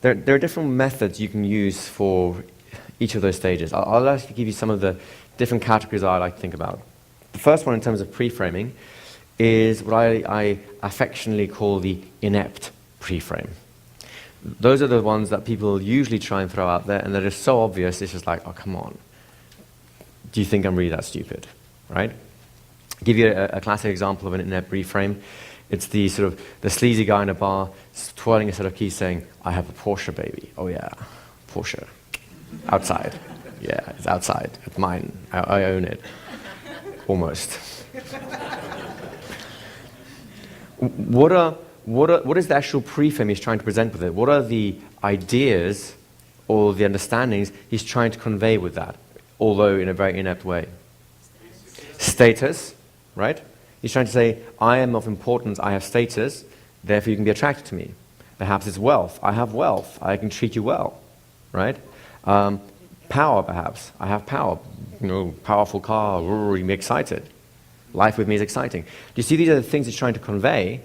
there are different methods you can use for each of those stages. I'll actually give you some of the different categories I like to think about. The first one in terms of pre-framing is what I affectionately call the inept pre-frame. Those are the ones that people usually try and throw out there, and they're just so obvious, it's just like, oh, come on. Do you think I'm really that stupid, right? I'll give you a classic example of an inept pre-frame. It's the sort of the sleazy guy in a bar twirling a set of keys saying, I have a Porsche, baby. Oh yeah, Porsche. Outside. Yeah, it's outside. It's mine. I own it. Almost. What is the actual pre-frame he's trying to present with it? What are the ideas or the understandings he's trying to convey with that, although in a very inept way? Status, right? He's trying to say, I am of importance, I have status, therefore you can be attracted to me. Perhaps it's wealth. I have wealth. I can treat you well, right? Power, perhaps. I have power. You know, powerful car, you can be excited. Life with me is exciting. Do you see these are the things he's trying to convey,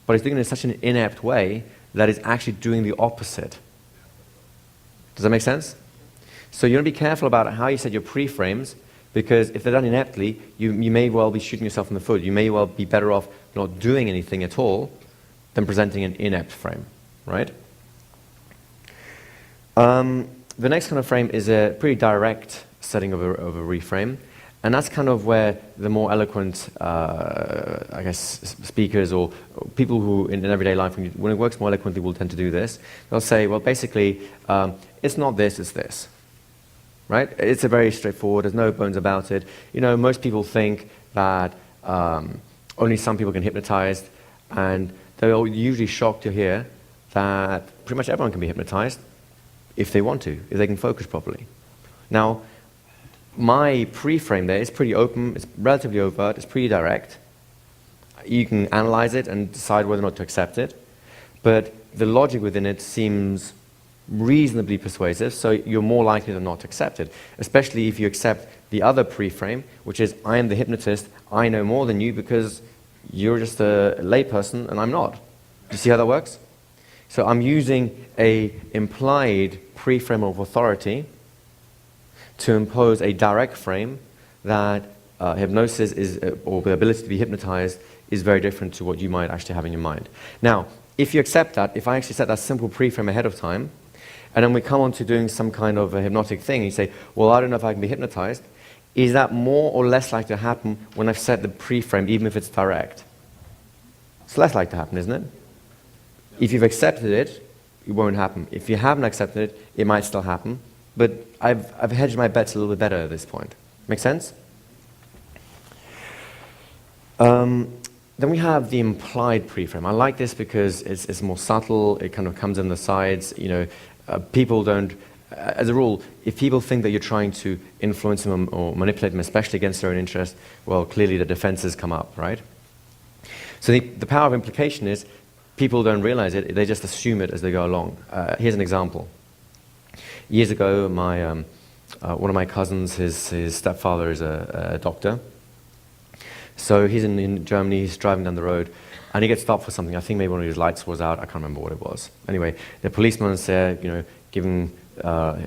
but he's doing it in such an inept way that he's actually doing the opposite. Does that make sense? So you want to be careful about how you set your pre-frames, because if they're done ineptly, you may well be shooting yourself in the foot. You may well be better off not doing anything at all than presenting an inept frame, right? The next kind of frame is a pretty direct setting of a reframe, and that's kind of where the more eloquent, I guess, speakers or people who in everyday life, when it works more eloquently, will tend to do this. They'll say, well, basically, it's not this, it's this. Right? It's a very straightforward, there's no bones about it. You know, most people think that only some people can hypnotize, and they're usually shocked to hear that pretty much everyone can be hypnotized if they want to, if they can focus properly. Now, my pre-frame there is pretty open, it's relatively overt, it's pretty direct. You can analyze it and decide whether or not to accept it, but the logic within it seems reasonably persuasive, so you're more likely than not to accept it, especially if you accept the other pre-frame, which is, I am the hypnotist, I know more than you because you're just a layperson and I'm not. Do you see how that works? So I'm using a implied pre-frame of authority to impose a direct frame that hypnosis is, or the ability to be hypnotized is very different to what you might actually have in your mind. Now, if you accept that, if I actually set that simple pre-frame ahead of time, and then we come on to doing some kind of a hypnotic thing, and you say, well, I don't know if I can be hypnotized, is that more or less likely to happen when I've set the pre-frame, even if it's direct? It's less likely to happen, isn't it? If you've accepted it, it won't happen. If you haven't accepted it, it might still happen. But I've hedged my bets a little bit better at this point. Make sense? Then we have the implied pre-frame. I like this because it's more subtle. It kind of comes in the sides. You know, people don't, as a rule, if people think that you're trying to influence them or manipulate them, especially against their own interest, well, clearly the defenses come up, right? So the power of implication is people don't realize it. They just assume it as they go along. Here's an example. Years ago, one of my cousins, his stepfather is a doctor. So he's in Germany, he's driving down the road, and he gets stopped for something. I think maybe one of his lights was out, I can't remember what it was. Anyway, the policeman's there, you know, giving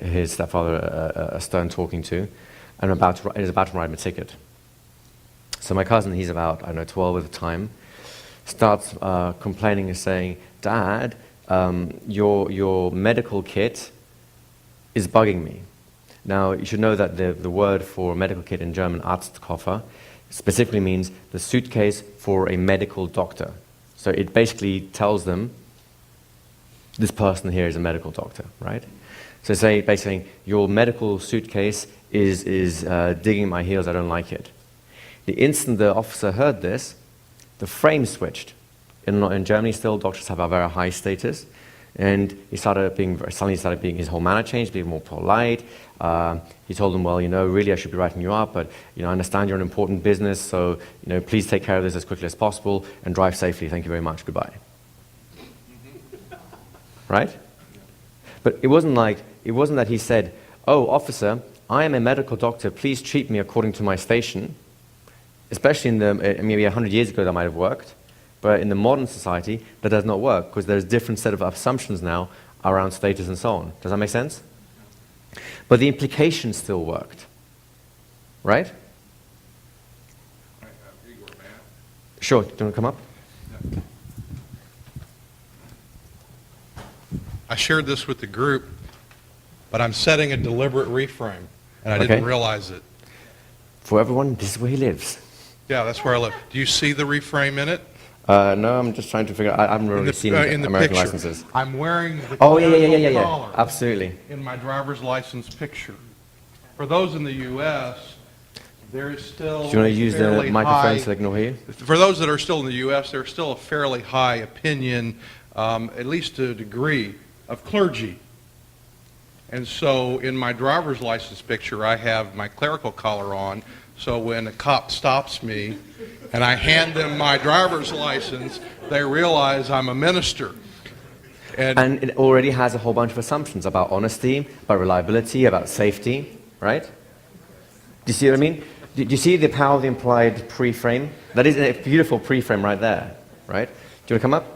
his stepfather a stern talking to, and is about to write him a ticket. So my cousin, he's about, I don't know, 12 at the time, starts complaining and saying, Dad, your medical kit is bugging me. Now, you should know that the word for medical kit in German, Arztkoffer, specifically means the suitcase for a medical doctor. So it basically tells them, this person here is a medical doctor, right? So say, basically, your medical suitcase is digging my heels, I don't like it. The instant the officer heard this, the frame switched. In Germany still, doctors have a very high status. And he suddenly started being, his whole manner changed, being more polite. He told them, well, you know, really I should be writing you up, but, you know, I understand you're an important business, so, you know, please take care of this as quickly as possible and drive safely. Thank you very much. Goodbye. Right? But it wasn't that he said, oh, officer, I am a medical doctor. Please treat me according to my station. Especially maybe 100 years ago that might have worked. But in the modern society, that does not work because there's a different set of assumptions now around status and so on. Does that make sense? But the implication still worked, right? Sure, do you want to come up? I shared this with the group, but I'm setting a deliberate reframe, and I didn't realize it. For everyone, this is where he lives. Yeah, that's where I live. Do you see the reframe in it? No, I'm just trying to figure out. I haven't really seen American licenses. I'm wearing the collar absolutely. In my driver's license picture. For those in the U.S., there is still. Do you want to use the microphone so they can all hear you? For those that are still in the U.S., there's still a fairly high opinion, at least to a degree, of clergy. And so in my driver's license picture, I have my clerical collar on, so when a cop stops me and I hand them my driver's license, they realize I'm a minister. And it already has a whole bunch of assumptions about honesty, about reliability, about safety, right? Do you see what I mean? Do you see the power of the implied pre-frame? That is a beautiful pre-frame right there, right? Do you want to come up?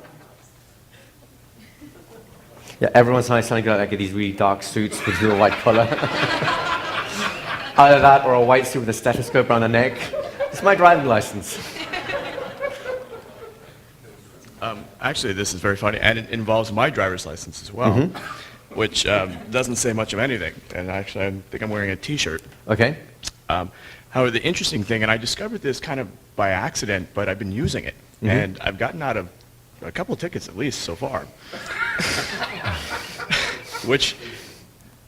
Yeah, everyone's sounding like these really dark suits with real white collar. Either that or a white suit with a stethoscope around the neck. It's my driving license. Actually, this is very funny, and it involves my driver's license as well, which doesn't say much of anything. And actually, I think I'm wearing a T-shirt. Okay. However, the interesting thing, and I discovered this kind of by accident, but I've been using it, and I've gotten out of a couple of tickets at least so far. Which,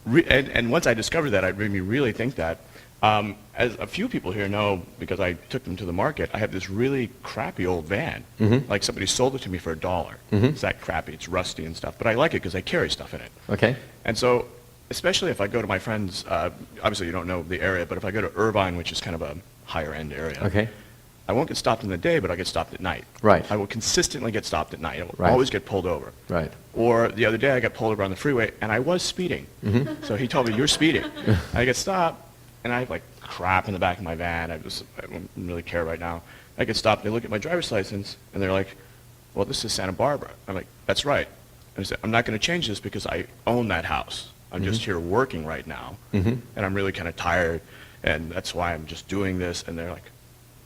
and once I discovered that, it made me really think that, as a few people here know, because I took them to the market, I have this really crappy old van. Like somebody sold it to me for $1. It's that crappy, it's rusty and stuff, but I like it because I carry stuff in it. Okay. And so, especially if I go to my friends, obviously you don't know the area, but if I go to Irvine, which is kind of a higher end area, okay, I won't get stopped in the day, but I'll get stopped at night. Right. I will consistently get stopped at night. I will Right. always get pulled over. Right. Or the other day I got pulled over on the freeway, and I was speeding. So he told me, you're speeding. I get stopped, and I have like crap in the back of my van. I don't really care right now. I get stopped, they look at my driver's license, and they're like, well, this is Santa Barbara. I'm like, that's right. And I said, I'm not going to change this because I own that house. I'm just here working right now, and I'm really kind of tired, and that's why I'm just doing this. And they're like,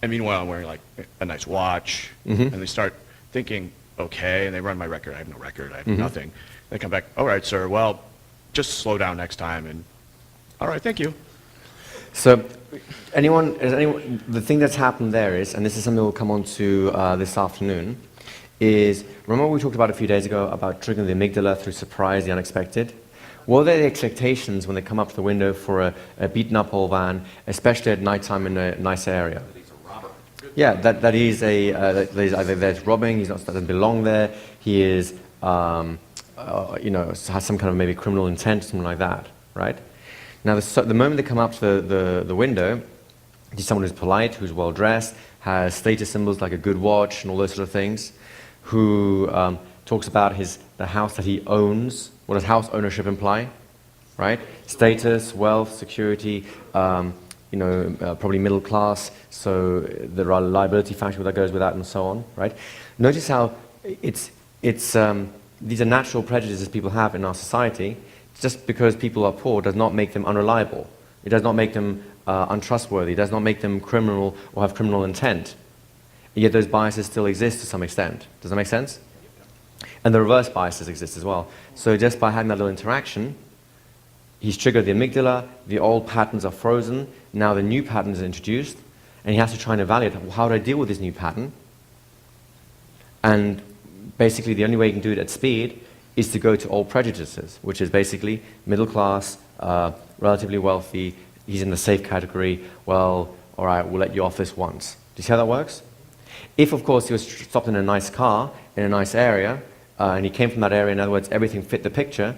and meanwhile I'm wearing like a nice watch, and they start thinking, okay, and they run my record. I have no record. I have nothing. They come back, all right, sir, well, just slow down next time, and all right, thank you. So, the thing that's happened there is, and this is something we'll come on to this afternoon, is, remember what we talked about a few days ago about triggering the amygdala through surprise, the unexpected? What are the expectations when they come up to the window for a beaten-up old van, especially at nighttime in a nice area? Yeah, that he's either there's robbing, doesn't belong there, he is, has some kind of maybe criminal intent, something like that, right? Now, the moment they come up to the window, he's someone who's polite, who's well-dressed, has status symbols like a good watch and all those sort of things, who talks about the house that he owns. What does house ownership imply, right? Status, wealth, security, probably middle class, so there are liability factors that goes with that and so on, right? Notice how these are natural prejudices people have in our society. Just because people are poor does not make them unreliable. It does not make them untrustworthy. It does not make them criminal or have criminal intent. And yet those biases still exist to some extent. Does that make sense? And the reverse biases exist as well. So just by having that little interaction, he's triggered the amygdala, the old patterns are frozen, now the new pattern is introduced, and he has to try and evaluate, how do I deal with this new pattern? And basically the only way you can do it at speed is to go to old prejudices, which is basically middle class, relatively wealthy, he's in the safe category, well, all right, we'll let you off this once. Do you see how that works? If, of course, he was stopped in a nice car, in a nice area, and he came from that area, in other words, everything fit the picture,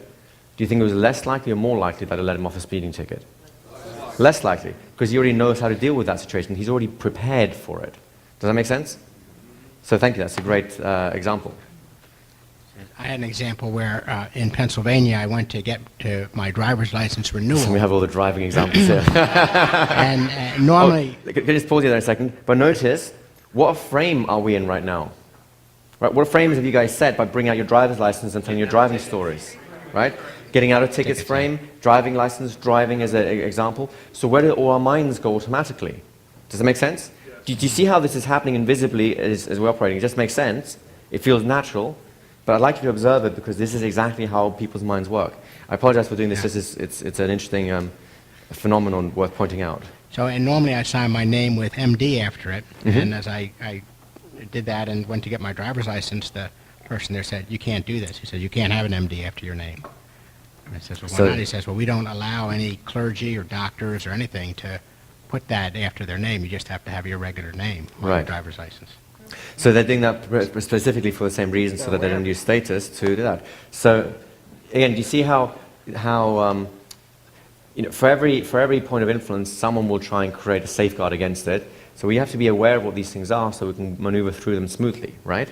do you think it was less likely or more likely that they'd let him off a speeding ticket? Less likely, because he already knows how to deal with that situation. He's already prepared for it. Does that make sense? So thank you, that's a great example. I had an example where in Pennsylvania I went to get to my driver's license renewal. So we have all the driving examples here. And normally... Can I just pause you there a second? But notice, what frame are we in right now? Right, what frames have you guys set by bringing out your driver's license and telling your driving stories? right? Getting out of tickets Tickets, frame, driving license, driving as an example. So where do all our minds go automatically? Does that make sense? Do you see how this is happening invisibly as we're operating? It just makes sense. It feels natural. But I'd like you to observe it because this is exactly how people's minds work. I apologize for doing this. Yeah. It's an interesting phenomenon worth pointing out. So, and normally I sign my name with MD after it, Mm-hmm. and as I did that and went to get my driver's license, the person there said, "You can't do this." He said, "You can't have an MD after your name." And I says, "Well, why So- not?" He says, "Well, we don't allow any clergy or doctors or anything to put that after their name. You just have to have your regular name on your Right. driver's license." So they're doing that specifically for the same reason, so that they don't use status to do that. So again, do you see how for every point of influence, someone will try and create a safeguard against it. So we have to be aware of what these things are, so we can maneuver through them smoothly, right?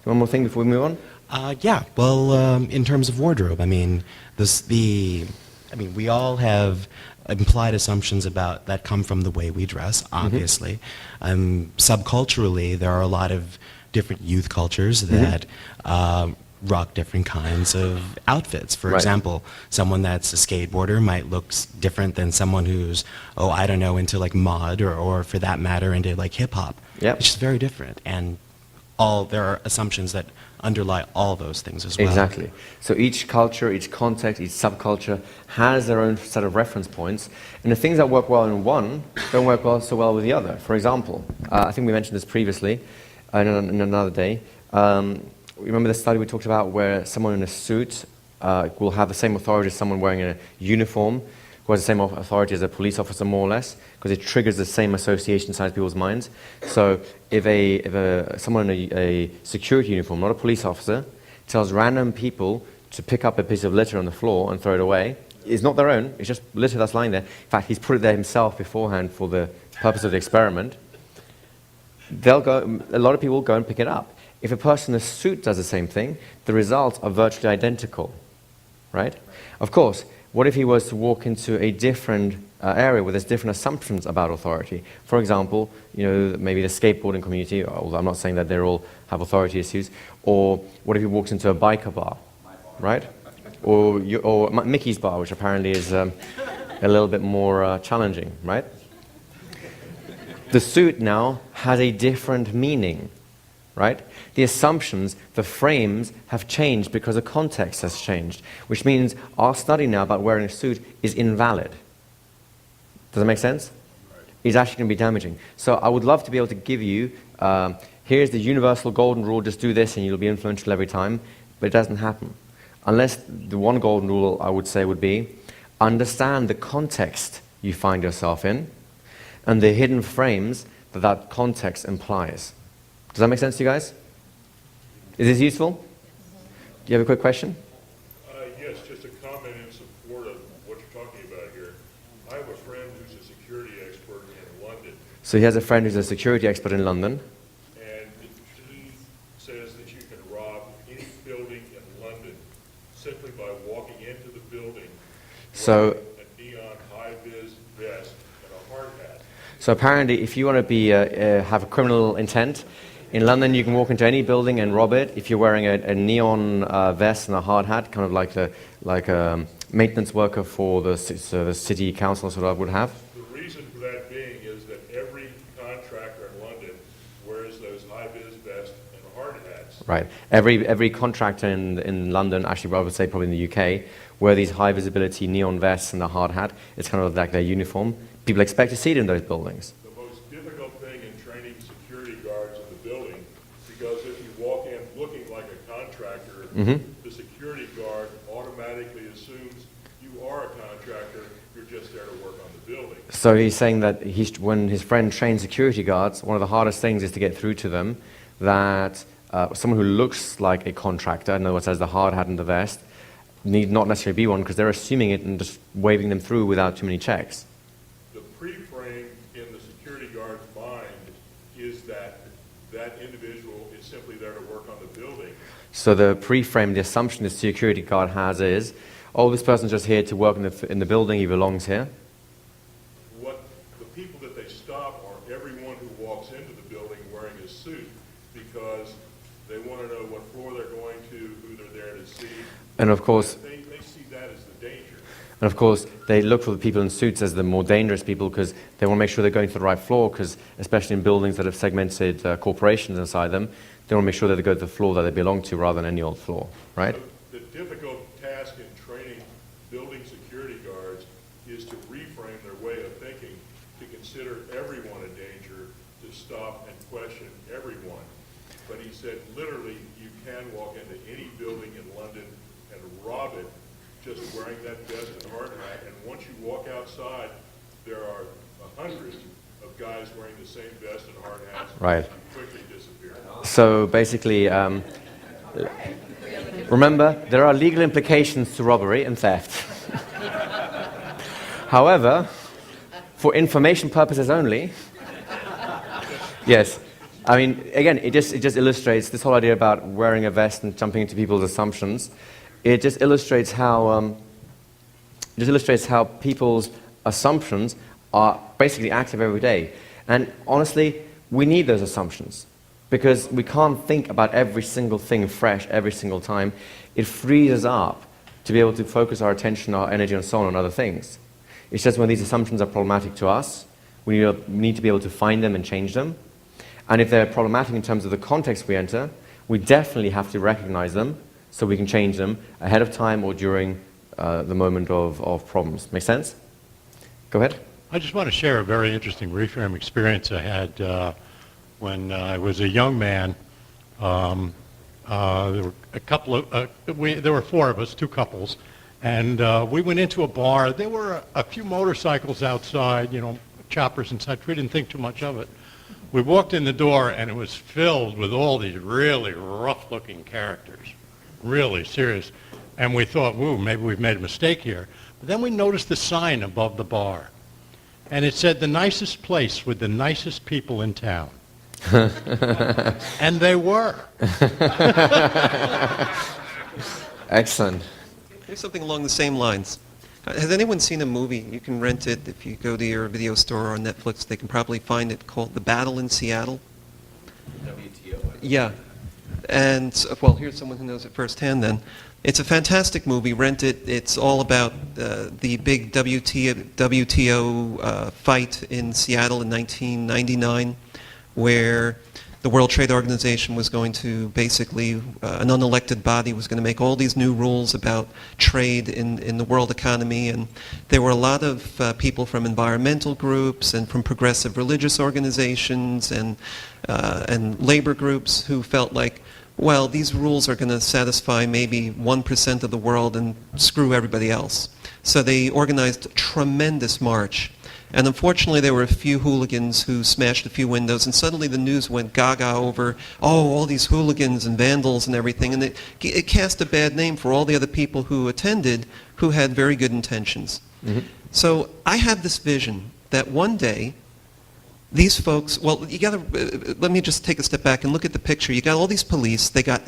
One more thing before we move on. Yeah. Well, in terms of wardrobe, I mean, we all have implied assumptions about that come from the way we dress, obviously. Subculturally, there are a lot of different youth cultures that rock different kinds of outfits. For Right. example, someone that's a skateboarder might look different than someone who's, I don't know, into like mod or for that matter, into like hip hop. Yep. It's just very different. And there are assumptions that underlie all those things as well. Exactly. So each culture, each context, each subculture has their own set of reference points, and the things that work well in one don't work so well with the other. For example, I think we mentioned this previously in another day. Remember the study we talked about where someone in a suit will have the same authority as someone wearing a uniform, who has the same authority as a police officer, more or less, because it triggers the same association inside people's minds. So if someone in a security uniform, not a police officer, tells random people to pick up a piece of litter on the floor and throw it away, it's not their own, it's just litter that's lying there. In fact, he's put it there himself beforehand for the purpose of the experiment. A lot of people will go and pick it up. If a person in a suit does the same thing, the results are virtually identical, right? Of course, what if he was to walk into a different area where there's different assumptions about authority? For example, maybe the skateboarding community, although I'm not saying that they all have authority issues, or what if he walks into a biker bar, right? Or Mickey's bar, which apparently is a little bit more challenging, right? The suit now has a different meaning, right? The assumptions, the frames have changed because the context has changed, which means our study now about wearing a suit is invalid. Does that make sense? It's actually going to be damaging. So I would love to be able to give you, here's the universal golden rule, just do this and you'll be influential every time, but it doesn't happen. Unless the one golden rule I would say would be, understand the context you find yourself in and the hidden frames that context implies. Does that make sense to you guys? Is this useful? Do you have a quick question? Yes, just a comment in support of what you're talking about here. I have a friend who's a security expert in London, So he has a friend who's a security expert in London. and he says that you can rob any building in London simply by walking into the building So, wearing a neon high-vis vest and a hard hat. so apparently if you want to have a criminal intent, in London you can walk into any building and rob it if you're wearing a neon vest and a hard hat, kind of like a maintenance worker for the city council sort of would have. The reason for that being is that every contractor in London wears those high-vis vests and hard hats. Right. Every contractor in London, actually I would say probably in the UK, wear these high visibility neon vests and a hard hat. It's kind of like their uniform. People expect to see it in those buildings. The most difficult thing in training security guards in the building, because if you walk in looking like a contractor, the security guard automatically assumes you are a contractor, you're just there to work on the building. So he's saying that when his friend trains security guards, one of the hardest things is to get through to them that someone who looks like a contractor, in other words, has the hard hat and the vest, need not necessarily be one because they're assuming it and just waving them through without too many checks. The pre-frame in the security guard's mind is that that individual is simply there to work on the building. So the pre-frame, the assumption the security guard has is, oh, this person's just here to work in the building, he belongs here. What the people that they stop are everyone who walks into the building wearing a suit, because they want to know what floor they're going to, who they're there to see. And of course, They And of course, they look for the people in suits as the more dangerous people because they want to make sure they're going to the right floor, because especially in buildings that have segmented corporations inside them, they want to make sure that they go to the floor that they belong to rather than any old floor, right? The difficult task in training building security guards is to reframe their way of thinking, to consider everyone a danger, to stop and question everyone. But he said, literally, you can walk into any building in London and rob it just wearing that vest and hard hat. And once you walk outside, there are 100 of guys wearing the same vest and hard hats. Right. And quickly disappear. So basically, remember, there are legal implications to robbery and theft. However, for information purposes only, yes. I mean, again, it just illustrates this whole idea about wearing a vest and jumping into people's assumptions. It just illustrates how people's assumptions are basically active every day. And honestly, we need those assumptions because we can't think about every single thing fresh every single time. It frees us up to be able to focus our attention, our energy, and so on other things. It's just when these assumptions are problematic to us, we need to be able to find them and change them. And if they're problematic in terms of the context we enter, we definitely have to recognize them so we can change them ahead of time or during the moment of problems. Make sense? Go ahead. I just want to share a very interesting reframe experience I had when I was a young man. There were a couple of, there were four of us, two couples, and we went into a bar. There were a few motorcycles outside, you know, choppers and such. We didn't think too much of it. We walked in the door, and it was filled with all these really rough-looking characters, really serious. And we thought, whoa, maybe we've made a mistake here. But then we noticed the sign above the bar, and it said, the nicest place with the nicest people in town. And they were. Excellent. Here's something along the same lines. Has anyone seen a movie? You can rent it if you go to your video store or on Netflix. They can probably find it, called The Battle in Seattle. WTO. Yeah. And, well, here's someone who knows it firsthand then. It's a fantastic movie. Rent it. It's all about the big WTO fight in Seattle in 1999, where the World Trade Organization was going to basically, an unelected body was going to make all these new rules about trade in the world economy. And there were a lot of people from environmental groups and from progressive religious organizations and labor groups who felt like, well, these rules are going to satisfy maybe 1% of the world and screw everybody else. So they organized a tremendous march. And unfortunately, there were a few hooligans who smashed a few windows, and suddenly the news went gaga over, oh, all these hooligans and vandals and everything, and it cast a bad name for all the other people who attended who had very good intentions. Mm-hmm. So I have this vision that one day, these folks, well, you got to, let me just take a step back and look at the picture. You got all these police, they got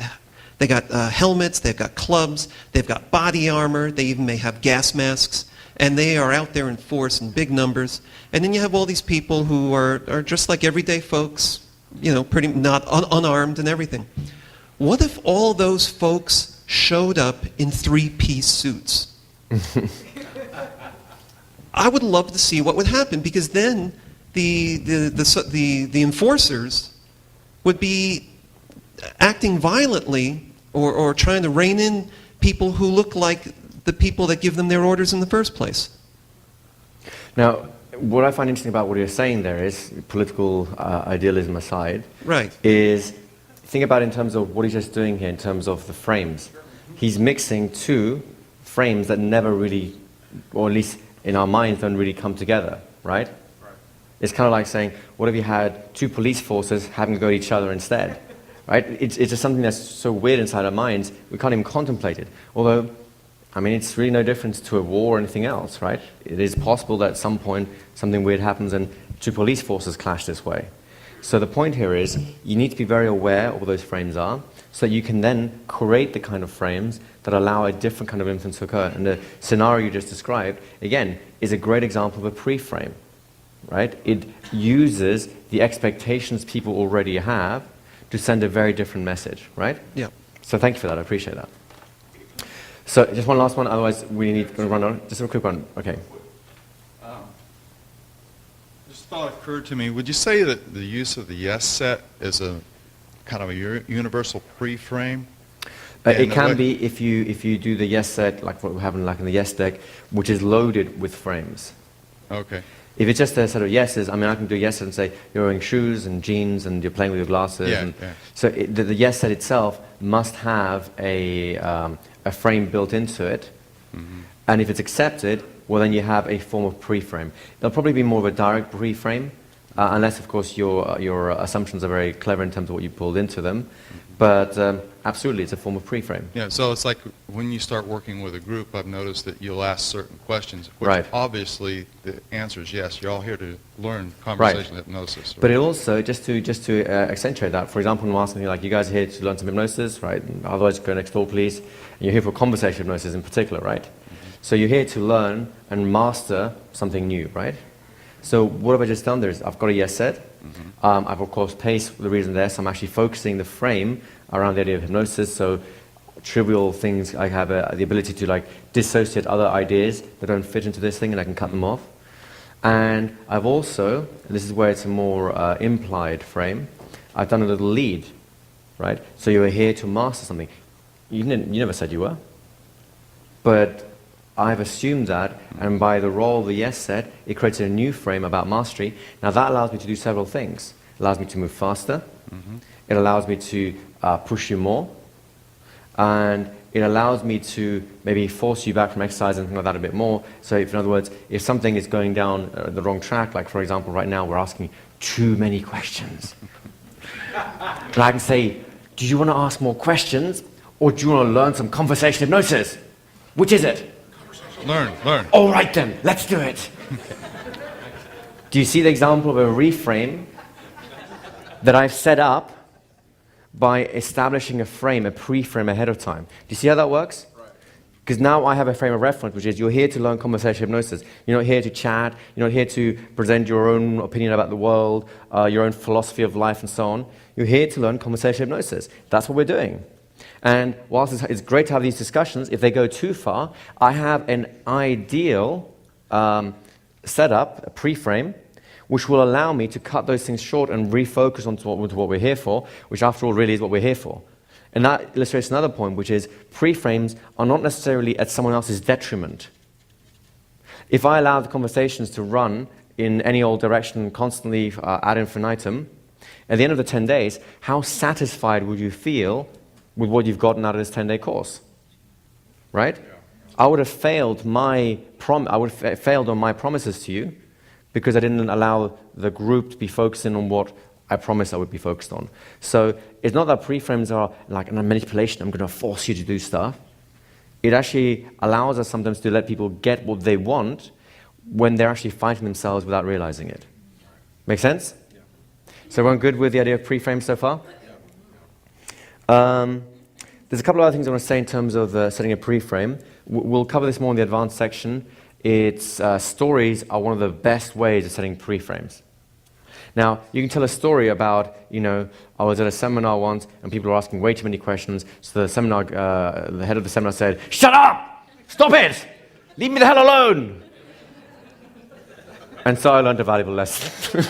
helmets, they've got clubs, they've got body armor, they even may have gas masks. And they are out there in force in big numbers. And then you have all these people who are just like everyday folks, you know, pretty not unarmed and everything. What if all those folks showed up in three-piece suits? I would love to see what would happen, because then the enforcers would be acting violently or trying to rein in people who look like the people that give them their orders in the first place. Now, what I find interesting about what you're saying there is, political idealism aside, right, is think about it in terms of what he's just doing here in terms of the frames. He's mixing two frames that never really, or at least in our minds, don't really come together, right? It's kind of like saying, what if you had two police forces having to go at each other instead, right? It's just something that's so weird inside our minds, we can't even contemplate it. Although, I mean, it's really no difference to a war or anything else, right? It is possible that at some point something weird happens and two police forces clash this way. So the point here is you need to be very aware of what those frames are so that you can then create the kind of frames that allow a different kind of influence to occur. And the scenario you just described, again, is a great example of a pre-frame, right? It uses the expectations people already have to send a very different message, right? Yeah. So thank you for that. I appreciate that. So just one last one, otherwise we need to run on. Just a quick one. Okay. Just thought occurred to me, would you say that the use of the yes set is a kind of a universal pre-frame? It can be if you do the yes set, like what we have in the yes deck, which is loaded with frames. Okay. If it's just a set of yeses, I mean, I can do yes and say you're wearing shoes and jeans and you're playing with your glasses. Yeah, and yeah. So the yes set itself must have a frame built into it. Mm-hmm. And if it's accepted, well, then you have a form of pre-frame. It'll probably be more of a direct pre-frame, unless, of course, your assumptions are very clever in terms of what you pulled into them. But absolutely, it's a form of pre-frame. Yeah, so it's like when you start working with a group, I've noticed that you'll ask certain questions, which Right. obviously the answer is yes. You're all here to learn conversational hypnosis. But it also, just to accentuate that, for example, when I'm asking you, like, you guys are here to learn some hypnosis, right? And otherwise, go next door, please. And you're here for conversation hypnosis in particular, right? So you're here to learn and master something new, right? So what have I just done there is I've got a yes set. I've, of course, paced the reason there, so I'm actually focusing the frame around the idea of hypnosis. So trivial things, I have the ability to like dissociate other ideas that don't fit into this thing, and I can cut them off. And I've also, and this is where it's a more implied frame, I've done a little lead, right? So you are here to master something. You never said you were. But I've assumed that, and by the role of the yes set, it creates a new frame about mastery. Now that allows me to do several things. It allows me to move faster. It allows me to push you more. And it allows me to maybe force you back from exercise and things like that a bit more. So if, in other words, if something is going down the wrong track, like for example right now we're asking too many questions. And I can say, do you want to ask more questions, or do you want to learn some conversation hypnosis? Which is it? Learn. All right then, let's do it. Do you see the example of a reframe that I've set up by establishing a frame, a pre-frame ahead of time? Do you see how that works? Because now I have a frame of reference, which is you're here to learn conversation hypnosis. You're not here to chat. You're not here to present your own opinion about the world, your own philosophy of life, and so on. You're here to learn conversation hypnosis. That's what we're doing. And whilst it's great to have these discussions, if they go too far, I have an ideal setup, a pre-frame, which will allow me to cut those things short and refocus on what we're here for, which after all really is what we're here for. And that illustrates another point, which is pre-frames are not necessarily at someone else's detriment. If I allow the conversations to run in any old direction constantly ad infinitum, at the end of the 10 days, how satisfied would you feel with what you've gotten out of this 10-day course? Right? Yeah. I would have failed on my promises to you because I didn't allow the group to be focusing on what I promised I would be focused on. So it's not that pre-frames are like a manipulation, I'm going to force you to do stuff. It actually allows us sometimes to let people get what they want when they're actually fighting themselves without realizing it. Make sense? Yeah. So everyone good with the idea of pre-frames so far? There's a couple of other things I want to say in terms of setting a pre-frame. We'll cover this more in the advanced section. Stories are one of the best ways of setting pre-frames. Now, you can tell a story about, I was at a seminar once and people were asking way too many questions, so the head of the seminar said, "Shut up! Stop it! Leave me the hell alone!" And so I learned a valuable lesson.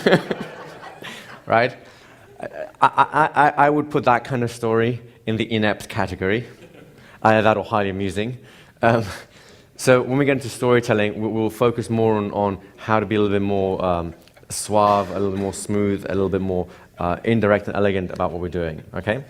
Right? I would put that kind of story in the inept category. That or highly amusing. So when we get into storytelling, we'll focus more on how to be a little bit more suave, a little more smooth, a little bit more indirect and elegant about what we're doing. Okay?